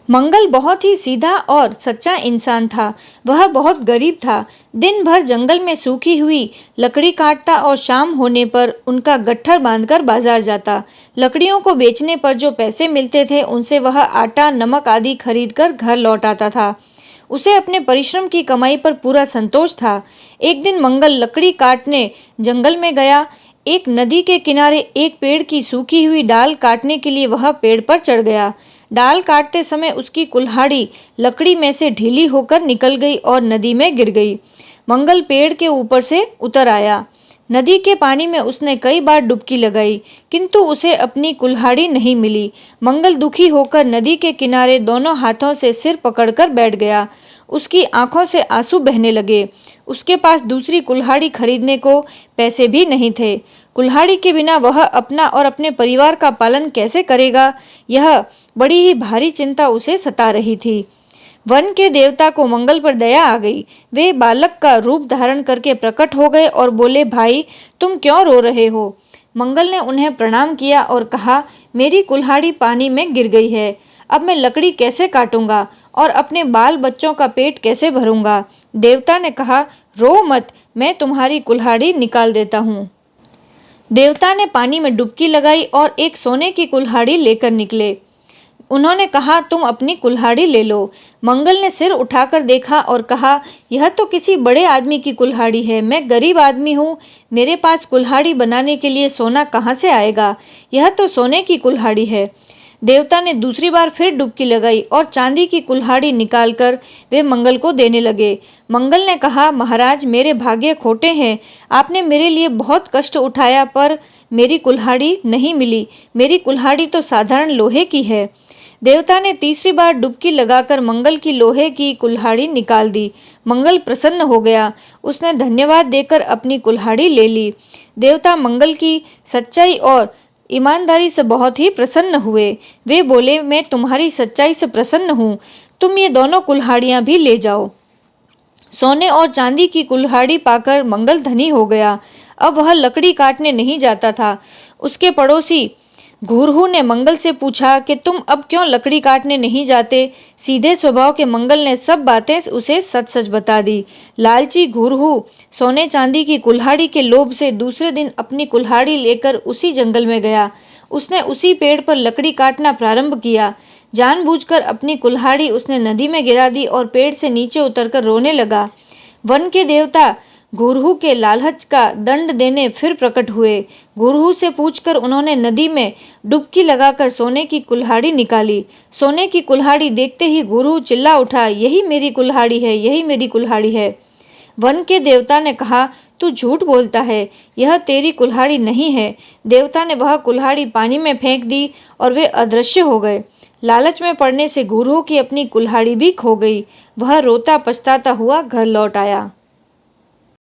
मंगल बहुत ही सीधा और सच्चा इंसान था। वह बहुत गरीब था। दिन भर जंगल में सूखी हुई लकड़ी काटता और शाम होने पर उनका गट्ठर बांधकर बाजार जाता। लकड़ियों को बेचने पर जो पैसे मिलते थे उनसे वह आटा, नमक आदि खरीदकर घर लौट आता था। उसे अपने परिश्रम की कमाई पर पूरा संतोष था। एक दिन मंगल लकड़ी काटने जंगल में गया। एक नदी के किनारे एक पेड़ की सूखी हुई डाल काटने के लिए वह पेड़ पर चढ़ गया। डाल काटते समय उसकी कुल्हाड़ी लकड़ी में से ढीली होकर निकल गई और नदी में गिर गई। मंगल पेड़ के ऊपर से उतर आया। नदी के पानी में उसने कई बार डुबकी लगाई, किंतु उसे अपनी कुल्हाड़ी नहीं मिली। मंगल दुखी होकर नदी के किनारे दोनों हाथों से सिर पकड़कर बैठ गया। उसकी आंखों से आंसू बहने लगे। उसके पास दूसरी कुल्हाड़ी खरीदने को पैसे भी नहीं थे। कुल्हाड़ी के बिना वह अपना और अपने परिवार का पालन कैसे करेगा, यह बड़ी ही भारी चिंता उसे सता रही थी। वन के देवता को मंगल पर दया आ गई। वे बालक का रूप धारण करके प्रकट हो गए और बोले, भाई तुम क्यों रो रहे हो? मंगल ने उन्हें प्रणाम किया और कहा, मेरी कुल्हाड़ी पानी में गिर गई है। अब मैं लकड़ी कैसे काटूंगा और अपने बाल बच्चों का पेट कैसे भरूंगा? देवता ने कहा, रो मत, मैं तुम्हारी कुल्हाड़ी निकाल देता हूँ। देवता ने पानी में डुबकी लगाई और एक सोने की कुल्हाड़ी लेकर निकले। उन्होंने कहा, तुम अपनी कुल्हाड़ी ले लो। मंगल ने सिर उठाकर देखा और कहा, यह तो किसी बड़े आदमी की कुल्हाड़ी है। मैं गरीब आदमी हूँ, मेरे पास कुल्हाड़ी बनाने के लिए सोना कहाँ से आएगा? यह तो सोने की कुल्हाड़ी है। देवता ने दूसरी बार फिर डुबकी लगाई और चांदी की कुल्हाड़ी निकालकर वे मंगल को देने लगे। मंगल ने कहा, महाराज मेरे भाग्य खोटे हैं। आपने मेरे लिए बहुत कष्ट उठाया पर मेरी कुल्हाड़ी नहीं मिली। मेरी कुल्हाड़ी तो साधारण लोहे की है। देवता ने तीसरी बार डुबकी लगाकर मंगल की लोहे की कुल्हाड़ी निकाल दी। मंगल प्रसन्न हो गया। उसने धन्यवाद देकर अपनी कुल्हाड़ी ले ली। देवता मंगल की सच्चाई और ईमानदारी से बहुत ही प्रसन्न हुए। वे बोले, मैं तुम्हारी सच्चाई से प्रसन्न हूँ, तुम ये दोनों कुल्हाड़ियाँ भी ले जाओ। सोने और चांदी की कुल्हाड़ी पाकर मंगल धनी हो गया। अब वह लकड़ी काटने नहीं जाता था। उसके पड़ोसी घुरहु ने मंगल से पूछा कि तुम अब क्यों लकड़ी काटने नहीं जाते? सीधे स्वभाव के मंगल ने सब बातें उसे सच सच बता दी। लालची घुरहु सोने चांदी की कुल्हाड़ी के लोभ से दूसरे दिन अपनी कुल्हाड़ी लेकर उसी जंगल में गया। उसने उसी पेड़ पर लकड़ी काटना प्रारंभ किया। जानबूझकर अपनी कुल्हाड़ी उसने नदी में गिरा दी और पेड़ से नीचे उतरकर रोने लगा। वन के देवता घुरहु के लालच का दंड देने फिर प्रकट हुए। घुरहु से पूछकर उन्होंने नदी में डुबकी लगाकर सोने की कुल्हाड़ी निकाली। सोने की कुल्हाड़ी देखते ही घुरहु चिल्ला उठा, यही मेरी कुल्हाड़ी है, यही मेरी कुल्हाड़ी है। वन के देवता ने कहा, तू झूठ बोलता है, यह तेरी कुल्हाड़ी नहीं है। देवता ने वह कुल्हाड़ी पानी में फेंक दी और वे अदृश्य हो गए। लालच में पड़ने से घुरहु की अपनी कुल्हाड़ी भी खो गई। वह रोता पछताता हुआ घर लौट आया।